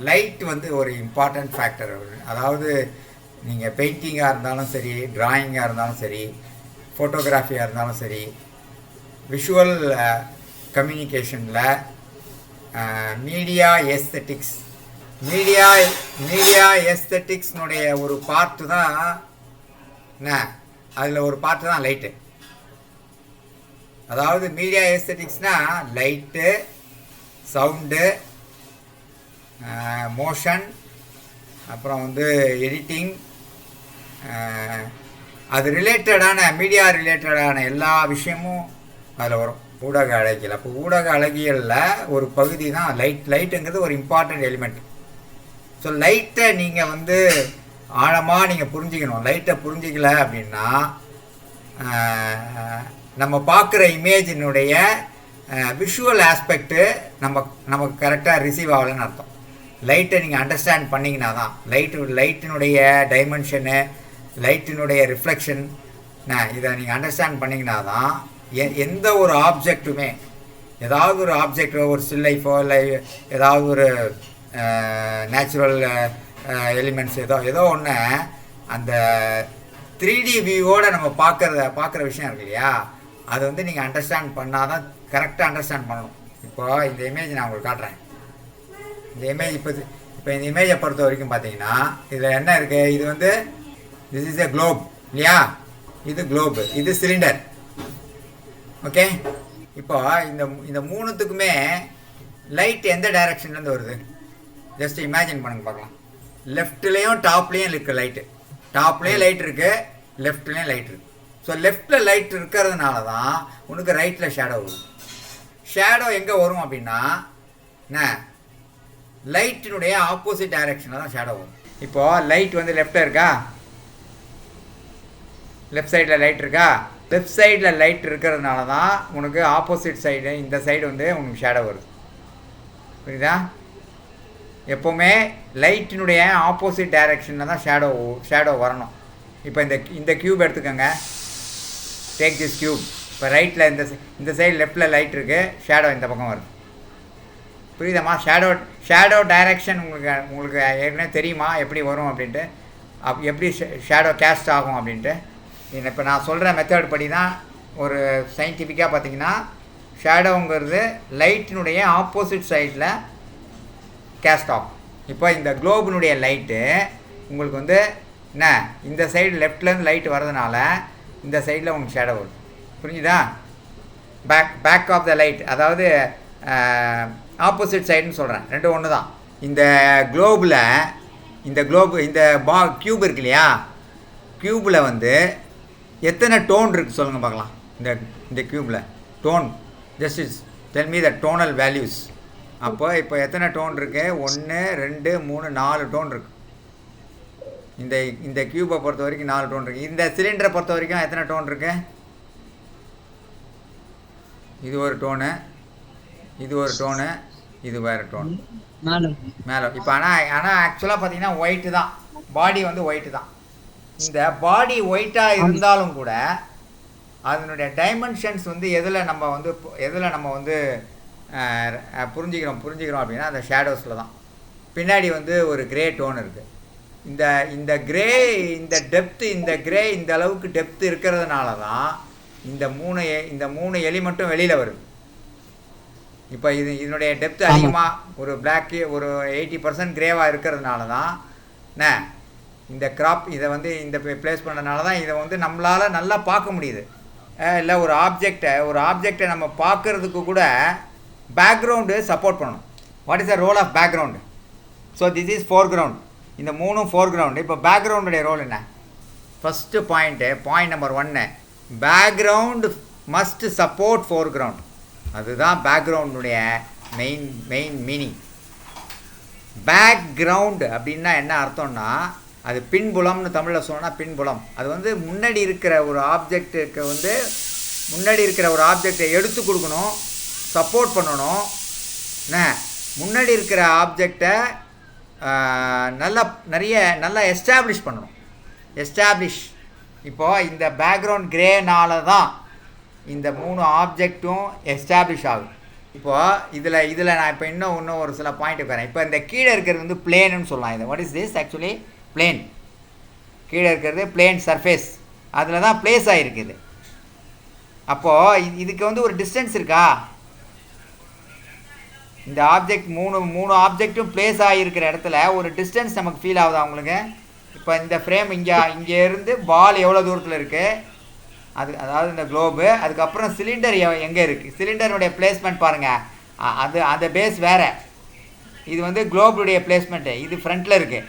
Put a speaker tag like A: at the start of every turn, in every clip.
A: Light வந்து ஒரு important factor. அதாவது நீங்கள் பெயிண்டிங்காக இருந்தாலும் சரி, ட்ராயிங்காக இருந்தாலும் சரி, ஃபோட்டோகிராஃபியாக இருந்தாலும் சரி, விஷுவல் கம்யூனிகேஷனில் மீடியா எஸ்தெட்டிக்ஸ் மீடியா எஸ்தெட்டிக்ஸ்னுடைய ஒரு பார்ட்டு தான் என்ன, அதில் ஒரு பார்ட்டு தான் லைட்டு. அதாவது மீடியா எஸ்தெட்டிக்ஸ்னால் லைட்டு, சவுண்டு, மோஷன், அப்புறம் வந்து எடிட்டிங், அது ரிலேட்டடான மீடியா ரிலேட்டடான எல்லா விஷயமும் அதில் வரும். ஊடக அழகியல். அப்போ ஊடக அழகியலில் ஒரு பகுதி தான் லைட்டுங்கிறது ஒரு இம்பார்ட்டண்ட் எலிமெண்ட். ஸோ லைட்டை நீங்கள் வந்து ஆழமாக நீங்கள் புரிஞ்சிக்கணும். லைட்டை புரிஞ்சிக்கல அப்படின்னா நம்ம பார்க்குற இமேஜினுடைய விஷுவல் ஆஸ்பெக்டு நமக்கு கரெக்டாக ரிசீவ் ஆகலைன்னு அர்த்தம். லைட்டை நீங்கள் அண்டர்ஸ்டாண்ட் பண்ணிங்கன்னா தான் லைட்டினுடைய டைமென்ஷனு, லைட்டினுடைய ரிஃப்ளெக்ஷன், இதை நீங்கள் அண்டர்ஸ்டாண்ட் பண்ணிங்கன்னா தான் எந்த ஒரு ஆப்ஜெக்ட்டுமே, ஏதாவது ஒரு ஆப்ஜெக்ட், ஒரு ஸ்டில் லைஃபோ இல்லை ஏதாவது ஒரு நேச்சுரல் எலிமெண்ட்ஸ் ஏதோ ஒன்று அந்த 3D வியூவோடு நம்ம பார்க்குற விஷயம் இருக்கு இல்லையா, அது வந்து நீங்கள் அண்டர்ஸ்டாண்ட் பண்ணால் தான் கரெக்டாக அண்டர்ஸ்டாண்ட் பண்ணணும். இப்போ இந்த இமேஜ் நான் உங்களுக்கு காட்டுறேன். இந்த இமேஜ் இப்போ இந்த இமேஜை பொறுத்த வரைக்கும் பார்த்தீங்கன்னா இதில் என்ன இருக்குது, இது வந்து திஸ் இஸ் எ குளோப் இல்லையா, இது குளோபு, இது சிலிண்டர். ஓகே, இப்போ இந்த மூணுத்துக்குமே லைட் எந்த டைரக்ஷன்லேருந்து வருது? ஜஸ்ட் இமேஜின் பண்ணுங்க பார்க்கலாம். லெஃப்ட்லேயும் டாப்லேயும் இருக்குது லைட்டு. டாப்லேயும் லைட் இருக்குது, லெஃப்ட்லேயும் லைட் இருக்குது. ஸோ லெஃப்டில் லைட் இருக்கிறதுனால தான் உனக்கு ரைட்டில் ஷேடோ வரும். ஷேடோ எங்கே வரும் அப்படின்னா என்ன, லைட்டினுடைய ஆப்போசிட் டைரக்ஷனில் தான் ஷேடோ வரும். இப்போது லைட் வந்து லெஃப்டில் இருக்கா, லெஃப்ட் சைடில் லைட் இருக்கா, லெஃப்ட் சைடில் லைட் இருக்கிறதுனால தான் உனக்கு ஆப்போசிட் சைடு, இந்த சைடு வந்து உனக்கு ஷேடோ வருது. புரியுதா? எப்போவுமே லைட்டினுடைய ஆப்போசிட் டைரக்ஷனில் தான் ஷேடோ வரணும். இப்போ இந்த க்யூப் எடுத்துக்கோங்க, டேக் திஸ் க்யூப். இப்போ ரைட்டில் இந்த சைடு லெஃப்டில் லைட் இருக்குது, ஷேடோ இந்த பக்கம் வருது. புரியுதாம்மா? ஷேடோ டைரக்ஷன் உங்களுக்கு ஏற்கனவே தெரியுமா எப்படி வரும் அப்படின்ட்டு, எப்படி ஷேடோ கேஸ்ட் ஆகும் அப்படின்ட்டு. இப்போ நான் சொல்கிற மெத்தட் படி தான் ஒரு சயின்டிஃபிக்காக பார்த்தீங்கன்னா ஷேடோங்கிறது லைட்டினுடைய ஆப்போசிட் சைடில் கேஸ்ட் ஆகும். இப்போ இந்த குளோபினுடைய லைட்டு உங்களுக்கு வந்து என்ன, இந்த சைடு லெஃப்ட்லேருந்து லைட் வரதுனால இந்த சைடில் உங்களுக்கு ஷேடோ வரும். புரிஞ்சுதா? பேக் ஆஃப் த லைட், அதாவது ஆப்போசிட் சைடுன்னு சொல்கிறேன், ரெண்டும் ஒன்று தான். இந்த குளோபில் இந்த க்யூப் இருக்கு இல்லையா, க்யூப்பில் வந்து எத்தனை டோன் இருக்குது சொல்லுங்கள் பார்க்கலாம். இந்த க்யூப்பில் tone, just is tell me the tonal values. இப்போ எத்தனை டோன் இருக்குது? 1 2 3 4 டோன் இருக்குது. இந்த க்யூப்பை பொறுத்த வரைக்கும் 4 டோன் இருக்குது. இந்த சிலிண்டரை பொறுத்த வரைக்கும் எத்தனை டோன் இருக்குது? இது ஒரு டோனு, இது ஒரு டோனு, இது வேறு டோன் மேலே. இப்போ ஆனால் ஆக்சுவலாக பார்த்தீங்கன்னா ஒயிட்டு தான், பாடி வந்து ஒயிட்டு தான். இந்த பாடி ஒயிட்டாக இருந்தாலும் கூட அதனுடைய டைமென்ஷன்ஸ் வந்து எதில் நம்ம வந்து புரிஞ்சுக்கிறோம் அப்படின்னா அந்த ஷேடோஸில் தான். பின்னாடி வந்து ஒரு கிரே டோன் இருக்குது. இந்த கிரே, இந்த டெப்த்து, இந்த கிரே இந்த அளவுக்கு டெப்த்து இருக்கிறதுனால தான் இந்த மூணு எலிமெண்ட்டும் வெளியில் வருது. இப்போ இதனுடைய டெப்த்து அதிகமாக ஒரு பிளாக்கு ஒரு 80% கிரேவாக இருக்கிறதுனால தான் என்ன, இந்த கிராப் இதை வந்து இந்த ப்ளேஸ் பண்ணுறதுனால தான் இதை வந்து நம்மளால் நல்லா பார்க்க முடியுது. இல்லை ஒரு ஆப்ஜெக்டை நம்ம பார்க்குறதுக்கு கூட பேக்ரவுண்டு சப்போர்ட் பண்ணணும். What is the role of background? So this is foreground. இந்த மூணும் ஃபோர்க்ரவுண்டு. இப்போ பேக்ரவுண்டுடைய ரோல் என்ன? First point number 1, background must support foreground. அதுதான் பேக்ரவுண்டுடைய மெயின் மீனிங். பேக்ரவுண்டு அப்படின்னா என்ன அர்த்தம்னா, அது பின்புலம்னு தமிழில் சொன்னால் பின்புலம். அது வந்து முன்னாடி இருக்கிற ஒரு ஆப்ஜெக்டுக்கு வந்து எடுத்து கொடுக்கணும், சப்போர்ட் பண்ணணும். முன்னாடி இருக்கிற ஆப்ஜெக்டை நல்லா எஸ்டாப்ளிஷ் பண்ணணும். இப்போது இந்த பேக்ரவுண்ட் கிரேனால தான் இந்த 3 ஆப்ஜெக்டும் எஸ்டாப்ளிஷ் ஆகும். இதில் நான் இப்போ இன்னும் ஒரு சில பாயிண்ட் வரேன். இப்போ இந்த கீழே இருக்கிறது வந்து பிளேன்னு சொல்லலாம். இது what is this actually? Plane. கீழே இருக்கிறது பிளேன் சர்ஃபேஸ். அதில் தான் பிளேஸ் ஆகிருக்குது. அப்போது இதுக்கு வந்து ஒரு டிஸ்டன்ஸ் இருக்கா? இந்த ஆப்ஜெக்ட் மூணு ஆப்ஜெக்ட்டும் பிளேஸ் ஆகிருக்கிற இடத்துல ஒரு டிஸ்டன்ஸ் நமக்கு ஃபீல் ஆகுதா உங்களுக்கு? இப்போ இந்த ஃப்ரேம் இங்கேருந்து பால் எவ்வளோ தூரத்தில் இருக்குது, அதாவது இந்த குளோபு, அதுக்கப்புறம் சிலிண்டர் எங்கே இருக்குது, சிலிண்டருடைய பிளேஸ்மெண்ட் பாருங்கள். அந்த பேஸ் வேறு. இது வந்து குளோபுடைய பிளேஸ்மெண்ட்டு. இது ஃப்ரண்ட்டில் இருக்குது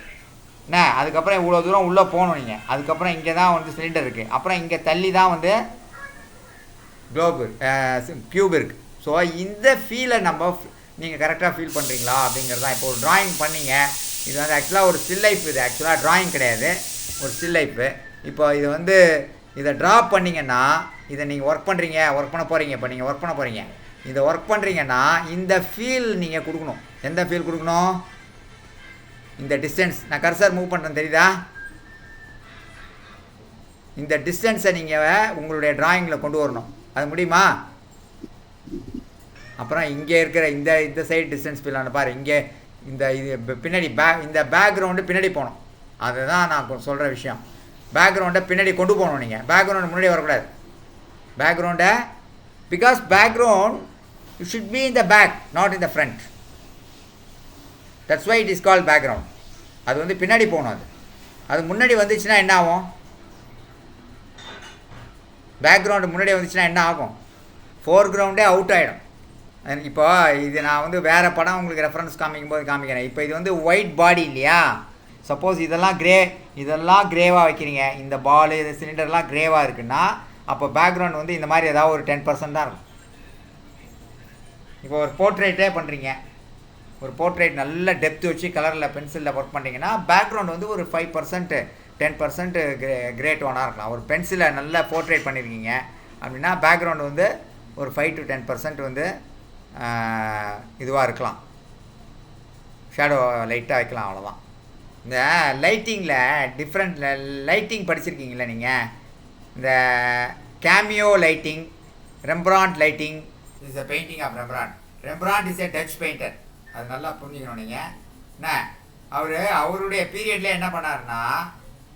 A: என்ன. அதுக்கப்புறம் இவ்வளோ தூரம் உள்ளே போகணும் நீங்கள். அதுக்கப்புறம் இங்கே தான் வந்து சிலிண்டர் இருக்குது. அப்புறம் இங்கே தள்ளி தான் வந்து குளோபு க்யூப் இருக்குது. ஸோ இந்த ஃபீலை நீங்கள் கரெக்டாக ஃபீல் பண்ணுறீங்களா அப்படிங்கிறது தான். இப்போ ஒரு ட்ராயிங் பண்ணிங்க. இது வந்து ஆக்சுவலாக ஒரு ஸ்டில் லைஃப். இது ஆக்சுவலாக ட்ராயிங் கிடையாது, ஒரு ஸ்டில் லைஃபு. இப்போ இது வந்து இதை ட்ரா பண்ணிங்கன்னா, இதை நீங்கள் ஒர்க் பண்ண போகிறீங்க. இப்போ நீங்கள் ஒர்க் பண்ண போகிறீங்க. இதை ஒர்க் பண்ணுறீங்கன்னா இந்த ஃபீல் நீங்கள் கொடுக்கணும். எந்த ஃபீல் கொடுக்கணும்? இந்த டிஸ்டன்ஸ். நான் கர்சர் மூவ் பண்ணுறேன், தெரியுதா? இந்த டிஸ்டன்ஸை நீங்கள் உங்களுடைய ட்ராயிங்கில் கொண்டு வரணும். அது முடியுமா? அப்புறம் இங்கே இருக்கிற இந்த சைடு டிஸ்டன்ஸ் ஃபீல் ஆன பாரு. இங்கே இது பின்னாடி இந்த பேக்ரவுண்டு பின்னாடி போகணும். அதுதான் நான் சொல்கிற விஷயம். பேக்ரவுண்டை பின்னாடி கொண்டு போகணும். நீங்கள் பேக்ரவுண்டு முன்னாடி வரக்கூடாது. பேக்ரவுண்டை because background you should be in the back, not in the front. That's why it is called background. அது வந்து பின்னாடி போகணும். அது முன்னாடி வந்துச்சுன்னா என்ன ஆகும்? பேக்ரவுண்டு முன்னாடி வந்துச்சுன்னா என்ன ஆகும்? ஃபோர்க்ரவுண்டே அவுட் ஆகிடும். இப்போ இது நான் வந்து வேறு படம் உங்களுக்கு ரெஃபரன்ஸ் காமிக்கிறேன். இப்போ இது வந்து ஒயிட் பாடி இல்லையா? சப்போஸ் இதெல்லாம் க்ரேவாக வைக்கிறீங்க. இந்த பால், இது சிலிண்டர்லாம் க்ரேவாக இருக்குன்னா அப்போ பேக்ரவுண்ட் வந்து இந்த மாதிரி ஏதாவது ஒரு 10% தான் இருக்கும். இப்போ ஒரு போர்ட்ரேட்டே பண்ணுறீங்க. ஒரு போர்ட்ரேட் நல்ல டெப்த் வச்சு கலரில் பென்சிலில் ஒர்க் பண்ணிங்கன்னா பேக்ரவுண்ட் வந்து ஒரு 5% 10% கிரே டோனாக இருக்கலாம். ஒரு பென்சிலை நல்லா போர்ட்ரேட் பண்ணியிருக்கீங்க அப்படின்னா பேக்ரவுண்ட் வந்து ஒரு 5 to 10% வந்து இதுவாக இருக்கலாம். ஷேடோ லைட்டாக வைக்கலாம், அவ்வளோதான். இந்த லைட்டிங்கில் டிஃப்ரெண்ட் லைட்டிங் படிச்சிருக்கீங்களா நீங்கள்? இந்த cameo lighting, Rembrandt lighting is a painting of Rembrandt. Rembrandt is a Dutch painter. அது நல்லா புரிஞ்சுக்கணும் நீங்கள். என்ன அவருடைய பீரியட்ல என்ன பண்ணாருன்னா,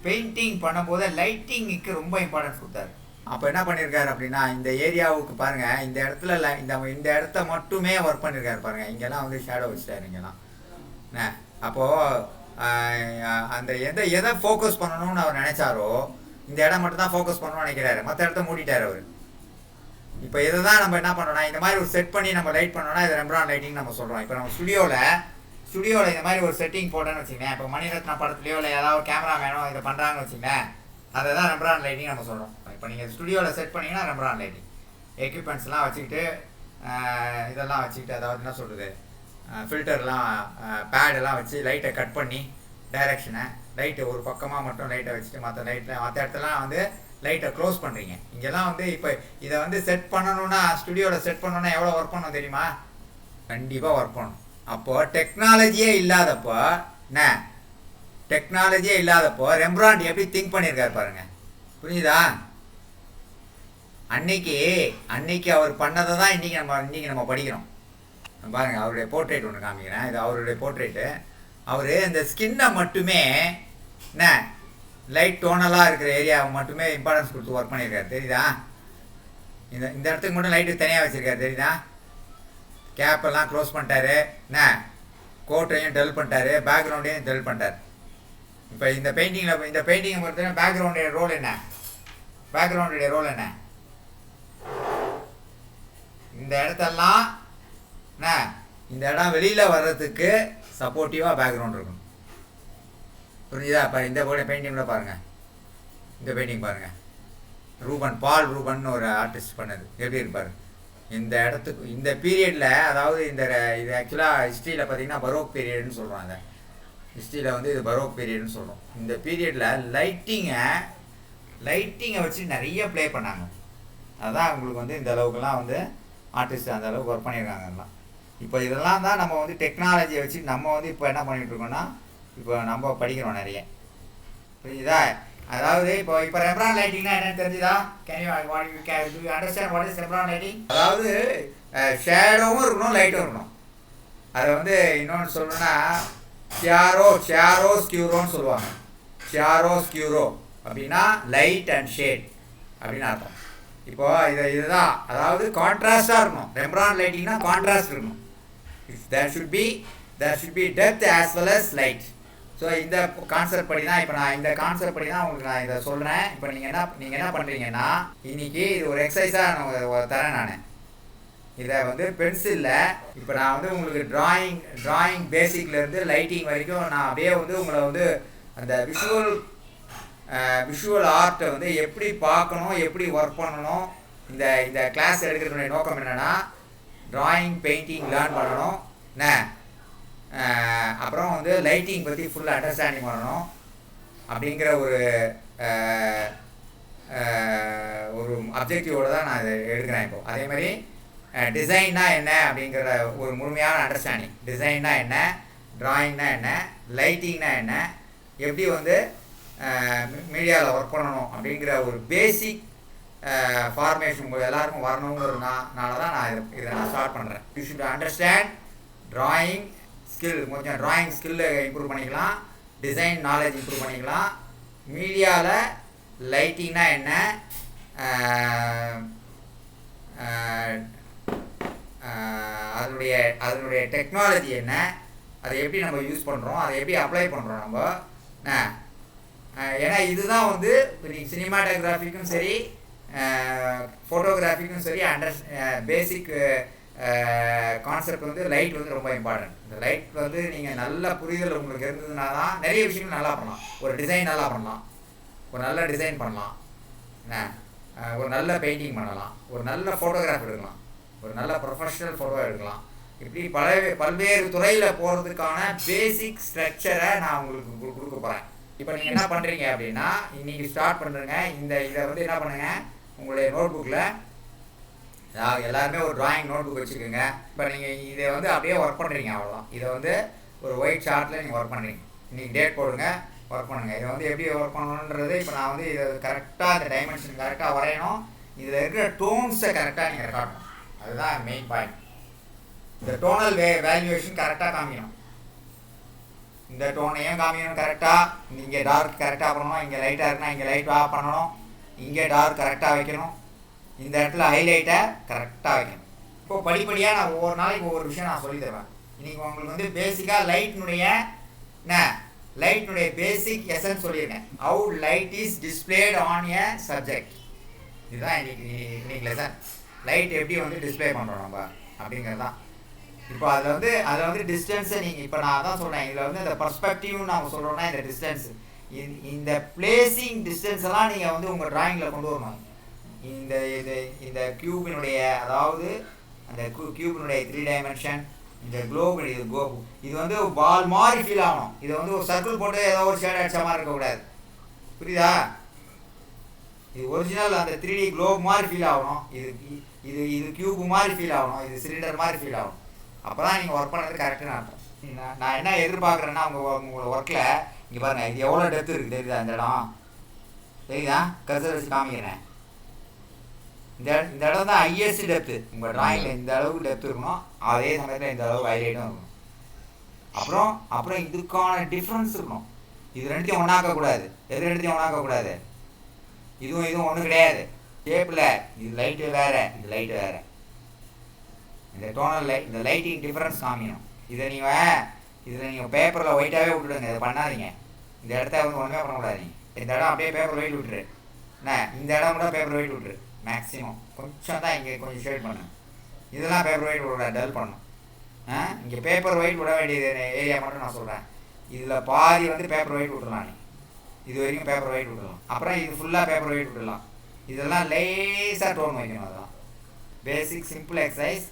A: பெயிண்டிங் பண்ணும்போது லைட்டிங்குக்கு ரொம்ப இம்பார்ட்டன்ஸ் கொடுத்தாரு. அப்போ என்ன பண்ணியிருக்காரு அப்படின்னா, இந்த ஏரியாவுக்கு பாருங்கள், இந்த இடத்துல இந்த இடத்த மட்டுமே ஒர்க் பண்ணியிருக்காரு பாருங்கள். இங்கெல்லாம் வந்து ஷேடோ வச்சுட்டாரு இங்கெல்லாம். என்ன அப்போது அந்த எதை ஃபோக்கஸ் பண்ணணும்னு அவர் நினைச்சாரோ இந்த இடம் மட்டும் தான் ஃபோக்கஸ் பண்ணணும்னு நினைக்கிறாரு. மற்ற இடத்த மூடிட்டார் அவர். இப்போ இதை தான் நம்ம என்ன பண்ணுறோம்னா, இந்த மாதிரி ஒரு செட் பண்ணி நம்ம லைட் பண்ணோம்னா இது ரெம்பிராண்ட் லைட்டிங் நம்ம சொல்கிறோம். இப்போ நம்ம ஸ்டுடியோவில் இந்த மாதிரி ஒரு செட்டிங் போட்டோன்னு வச்சுக்கேன். இப்போ மணிரத்னா படத்துலையோ இல்லை ஏதாவது ஒரு கேமராமேனோ இதை பண்ணுறாங்கன்னு வச்சுக்கேன், அதை தான் ரெம்பிராண்ட் லைட்டிங் நம்ம சொல்கிறோம். இப்போ நீங்கள் ஸ்டுடியோவில் செட் பண்ணிங்கன்னா ரெம்பிராண்ட் லைட்டிங். எக்யூப்மெண்ட்ஸ்லாம் வச்சுக்கிட்டு இதெல்லாம் வச்சுக்கிட்டு, அதாவது என்ன சொல்கிறது, ஃபில்டர்லாம் பேடெல்லாம் வச்சு லைட்டை கட் பண்ணி டைரெக்ஷனை லைட்டு ஒரு பக்கமாக மட்டும் லைட்டை வச்சுட்டு மற்ற இடத்துலாம் வந்து லைட்டை க்ளோஸ் பண்ணுறீங்க. இங்கெல்லாம் வந்து இப்போ இதை வந்து செட் பண்ணணுன்னா, ஸ்டுடியோவில் செட் பண்ணணுன்னா எவ்வளோ ஒர்க் பண்ணணும் தெரியுமா? கண்டிப்பாக ஒர்க் பண்ணணும். அப்போது டெக்னாலஜியே இல்லாதப்போ ரெம்பிராண்ட் எப்படி திங்க் பண்ணியிருக்காரு பாருங்கள். புரியுதா? அன்னைக்கு அவர் பண்ணதை தான் இன்றைக்கி நம்ம படிக்கிறோம். பாருங்கள், அவருடைய போர்ட்ரேட் ஒன்று காமிக்கிறேன். இது அவருடைய போர்ட்ரேட்டு. அவர் இந்த ஸ்கின்னை மட்டுமே என்ன லைட் டோனலாக இருக்கிற ஏரியாவை மட்டுமே இம்பார்ட்டன்ஸ் கொடுத்து ஒர்க் பண்ணியிருக்காரு, தெரியுதா? இந்த இடத்துக்கு மட்டும் லைட்டு தனியாக வச்சுருக்காரு, தெரியுதா? கேப்பெல்லாம் க்ளோஸ் பண்ணிட்டாரு. என்ன கோட்டையும் டல் பண்ணிட்டாரு, பேக்ரவுண்டையும் டல் பண்ணிட்டார். இப்போ இந்த பெயிண்டிங்கை பொறுத்தவரை பேக்ரவுண்டுடைய ரோல் என்ன? இந்த இடத்தெல்லாம் என்ன, இந்த இடம் வெளியில் வர்றதுக்கு சப்போர்ட்டிவாக பேக்ரவுண்ட் இருக்கணும். புரிஞ்சுதா? இப்போ இந்த பெயிண்டிங்கில் பாருங்கள், இந்த பெயிண்டிங் பாருங்கள், பால் ரூபன் ஒரு ஆர்டிஸ்ட் பண்ணது எப்படி இருப்பார். இந்த இடத்துக்கு இந்த பீரியடில், அதாவது இது ஆக்சுவலாக ஹிஸ்ட்ரியில் பார்த்தீங்கன்னா பரோக் பீரியட்னு சொல்கிறாங்க. ஹிஸ்ட்ரியில் வந்து இது பரோக் பீரியட்னு சொல்கிறோம். இந்த பீரியடில் லைட்டிங்கை வச்சு நிறைய ப்ளே பண்ணாங்க. அதுதான் உங்களுக்கு வந்து இந்த அளவுக்குலாம் வந்து ஆர்டிஸ்ட் அந்த அளவுக்கு ஒர்க் பண்ணியிருக்காங்க எல்லாம். இப்போ இதெல்லாம் தான் நம்ம வந்து டெக்னாலஜியை வச்சு நம்ம வந்து இப்போ என்ன பண்ணிகிட்ருக்கோன்னா, இப்போ நம்ம படிக்கிறோம் நிறைய. புரியுதா? அதாவது இப்போ ரெம்பரான் லைட்டிங்னா என்னன்னு தெரிஞ்சுதா? Do you understand what is Rembrandt lighting? அதாவது ஷேடோவும் இருக்கணும், லைட்டும் இருக்கணும். அதை வந்து இன்னொன்று சொல்லணும்னா ஷியாரோ ஸ்கியூரோன்னு சொல்லுவாங்க. ஷியாரோ ஸ்கியூரோ அப்படின்னா லைட் அண்ட் ஷேட் அப்படின்னு அர்த்தம். இப்போ இதுதான், அதாவது கான்ட்ராஸ்டாக இருக்கணும். ரெம்பரான் லைட்டிங்னா கான்ட்ராஸ்ட் இருக்கணும். there should be depth as well as light. So இந்த கான்செப்ட் படி தான் இப்போ நான் இந்த கான்செப்ட் படி தான் உங்களுக்கு நான் இதை சொல்கிறேன். இப்போ நீங்கள் என்ன பண்ணுறீங்கன்னா, இன்றைக்கி இது ஒரு எக்ஸசைஸாக நான் தரேன். நான் இதை வந்து பென்சிலில் இப்போ நான் வந்து உங்களுக்கு ட்ராயிங் பேசிக்லேருந்து லைட்டிங் வரைக்கும் நான் அப்படியே வந்து உங்களை வந்து அந்த விஷுவல் ஆர்ட்டை வந்து எப்படி பார்க்கணும், எப்படி ஒர்க் பண்ணணும், இந்த கிளாஸ் எடுக்கிறதுடைய நோக்கம் என்னென்னா ட்ராயிங் பெயிண்டிங் லேர்ன் பண்ணணும். என்ன அப்புறம் வந்து லைட்டிங் பற்றி ஃபுல்லாக அண்டர்ஸ்டாண்டிங் பண்ணணும் அப்படிங்கிற ஒரு அப்ஜெக்டிவோடு தான் நான் இதை எடுக்கிறேன். இப்போது அதே மாதிரி டிசைன்னா என்ன அப்படிங்கிற ஒரு முழுமையான அண்டர்ஸ்டாண்டிங். டிசைன்னா என்ன, ட்ராயிங்னா என்ன, லைட்டிங்னா என்ன, எப்படி வந்து மீடியாவில் ஒர்க் பண்ணணும் அப்படிங்கிற ஒரு பேசிக் ஃபார்மேஷன் உங்கள் எல்லாருக்கும் வரணுங்கிறதுனால தான் நான் இதை நான் ஸ்டார்ட் பண்ணுறேன். You should understand drawing skill. கொஞ்சம் ட்ராயிங் ஸ்கில்லை இம்ப்ரூவ் பண்ணிக்கலாம், டிசைன் நாலேஜ் இம்ப்ரூவ் பண்ணிக்கலாம். மீடியாவில் லைட்டிங்னா என்ன, அதனுடைய டெக்னாலஜி என்ன, அதை எப்படி நம்ம யூஸ் பண்ணுறோம், அதை எப்படி அப்ளை பண்ணுறோம் நம்ம. ஏன்னா இதுதான் வந்து நீங்கள் சினிமாட்டோகிராஃபிக்கும் சரி ஃபோட்டோகிராஃபிக்கும் சரி பேசிக் கான்செப்ட் வந்து லைட் வந்து ரொம்ப இம்பார்ட்டன்ட். இந்த லைட் வந்து நீங்கள் நல்ல புரிதல் உங்களுக்கு இருந்ததுனா தான் நிறைய விஷயங்கள் நல்லா பண்ணலாம். ஒரு டிசைன் நல்லா பண்ணலாம், ஒரு நல்ல டிசைன் பண்ணலாம், ஒரு நல்ல பெயிண்டிங் பண்ணலாம், ஒரு நல்ல ஃபோட்டோகிராஃப் எடுக்கலாம், ஒரு நல்ல ப்ரொஃபஷ்னல் ஃபோட்டோ எடுக்கலாம். இப்படி பல்வேறு துறையில் போகிறதுக்கான பேசிக் ஸ்ட்ரக்சரை நான் உங்களுக்கு கொடுக்க போகிறேன். இப்போ நீங்கள் என்ன பண்ணுறீங்க அப்படின்னா, இன்றைக்கி ஸ்டார்ட் பண்ணுறேங்க. இதை வந்து என்ன பண்ணுங்கள், உங்களுடைய நோட் புக்கில் எல்லாருமே ஒரு ட்ராயிங் நோட் புக் வச்சுக்கோங்க. இப்போ நீங்கள் இதை வந்து அப்படியே ஒர்க் பண்ணுறீங்க, அவ்வளோதான். இதை வந்து ஒரு ஒயிட் சார்ட்டில் நீங்கள் ஒர்க் பண்ணுறீங்க. இன்றைக்கி டேட் போடுங்க, ஒர்க் பண்ணுங்கள். இதை வந்து எப்படி ஒர்க் பண்ணணுன்றது இப்போ நான் வந்து இதை கரெக்டாக இந்த டைமென்ஷன் கரெக்டாக வரையணும். இதில் இருக்கிற டோன்ஸை கரெக்டாக நீங்கள் காட்டணும். அதுதான் மெயின் பாயிண்ட். இந்த டோனல் வேல்யூவேஷன் கரெக்டாக காமிக்கணும். இந்த டோனையும் காமிக்கணும் கரெக்டாக. இங்கே டார்க் கரெக்டாக பண்ணணும், இங்கே லைட்டாக இருக்குன்னா இங்கே லைட் ஆஃப் பண்ணணும், இங்கே டார்க் கரெக்டாக வைக்கணும், இந்த இடத்துல ஹைலைட்டை கரெக்டாக வைக்கணும். இப்போது படிப்படியாக நான் ஒவ்வொரு நாளைக்கு ஒவ்வொரு விஷயம் நான் சொல்லி தருவேன். இன்றைக்கி உங்களுக்கு வந்து பேசிக்காக லைட்னுடைய பேசிக் எசன்ஸ் சொல்லியிருக்கேன். How light is displayed on a subject. இதுதான் இன்னைக்கு லெசன். லைட் எப்படி வந்து டிஸ்பிளே பண்ணுறோம் நம்ம அப்படிங்கிறது தான். இப்போ அதில் வந்து டிஸ்டன்ஸை நீங்கள் இப்போ நான் தான் சொல்கிறேன். இதில் வந்து இந்த பர்ஸ்பெக்டிவ்னு நம்ம சொல்கிறோன்னா இந்த டிஸ்டன்ஸு, இந்த பிளேசிங் டிஸ்டன்ஸ் எல்லாம் நீங்கள் வந்து உங்கள் ட்ராயிங்கில் கொண்டு வரணும். இந்த கியூபினுடைய, அதாவது அந்த கியூபினுடைய 3 டைமென்ஷன், இந்த குளோபு, இது வந்து பால் மாதிரி ஃபீல் ஆகணும். இதை வந்து ஒரு சர்க்கிள் போட்டு ஏதோ ஒரு ஷேட் அடிச்ச மாதிரி இருக்கக்கூடாது. புரியுதா? இது ஒரிஜினல் அந்த 3D குளோப் மாதிரி ஃபீல் ஆகணும். இது கியூபு மாதிரி ஃபீல் ஆகணும். இது சிலிண்டர் மாதிரி ஃபீல் ஆகணும். அப்போ தான் நீங்கள் ஒர்க் பண்ணுறது கரெக்டுன்னு அர்த்தம். நான் என்ன எதிர்பார்க்குறேன்னா, உங்களோட ஒர்க்கில் இங்கே பாருங்கள், இது எவ்வளோ டெப்த் இருக்குது தெரியுதா? இந்த இடம் தெரியுதா? கர்சர் வச்சு காமிக்கிறேன். இந்த இடம் தான் ஹையஸ்ட் டெப்த்து. உங்கள் ட்ராயிங்கில் இந்த அளவுக்கு டெப்த் இருக்கணும், அதே சமயத்தில் இந்த அளவுக்கு ஹைலைட்டும் இருக்கணும். அப்புறம் இதுக்கான டிஃப்ரென்ஸ் இருக்கணும். இது ரெண்டுத்தையும் ஒன்றாக்கக்கூடாது. ரெண்டுத்தையும் ஒன்றாக்கக்கூடாது. இதுவும் ஒன்றும் கிடையாது. ஷேப்பில் இது லைட்டு வேறு, இது லைட்டு வேறு. இந்த டோனல் இந்த லைட்டிங் டிஃப்ரென்ஸ் காமிக்கணும். இதில் நீங்கள் பேப்பரில் ஒயிட்டாகவே விட்டுடுங்க. இதை பண்ணாதீங்க. இந்த இடத்த வந்து ஒன்றுமே பண்ணக்கூடாது. இந்த இடம் அப்படியே பேப்பர் ஒயிட் விட்டுரு. இந்த இடம் கூட பேப்பர் ஒயிட் விட்டுரு. மேக்ஸிமம் கொஞ்சம் தான் இங்கே கொஞ்சம் ஷேட் பண்ணு. இதெல்லாம் பேப்பர் ஒயிட் விடக்கூடாது, டல் பண்ணும். இங்கே பேப்பர் ஒயிட் விட வேண்டியது ஏரியா மட்டும் நான் சொல்கிறேன். இதில் பாதி வந்து பேப்பர் ஒயிட் விட்டுடலாம். இது வரைக்கும் பேப்பர் ஒயிட் விட்டுடலாம். அப்புறம் இது ஃபுல்லாக பேப்பர் ஒயிட் விட்டுடலாம். இதெல்லாம் லேஸாக டோன் வைக்கணும். அதுதான் பேசிக் சிம்பிள் எக்ஸசைஸ்.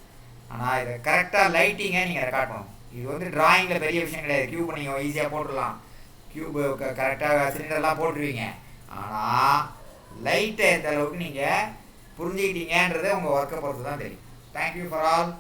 A: ஆனால் இதை கரெக்டாக லைட்டிங்கை நீங்கள் ரெக்கார்ட் பண்ணணும். இது வந்து ட்ராயிங்கில் பெரிய விஷயம் கிடையாது. கியூப் நீங்கள் ஈஸியாக போட்டுடலாம். கியூபு கரெக்டாக சிலிண்டர்லாம் போட்டுருவீங்க. ஆனால் லைட்டை எந்த அளவுக்கு நீங்கள் புரிஞ்சுக்கிட்டீங்கன்றதை உங்கள் ஒர்க்கை பொறுத்து தான் தெரியும். Thank you for all.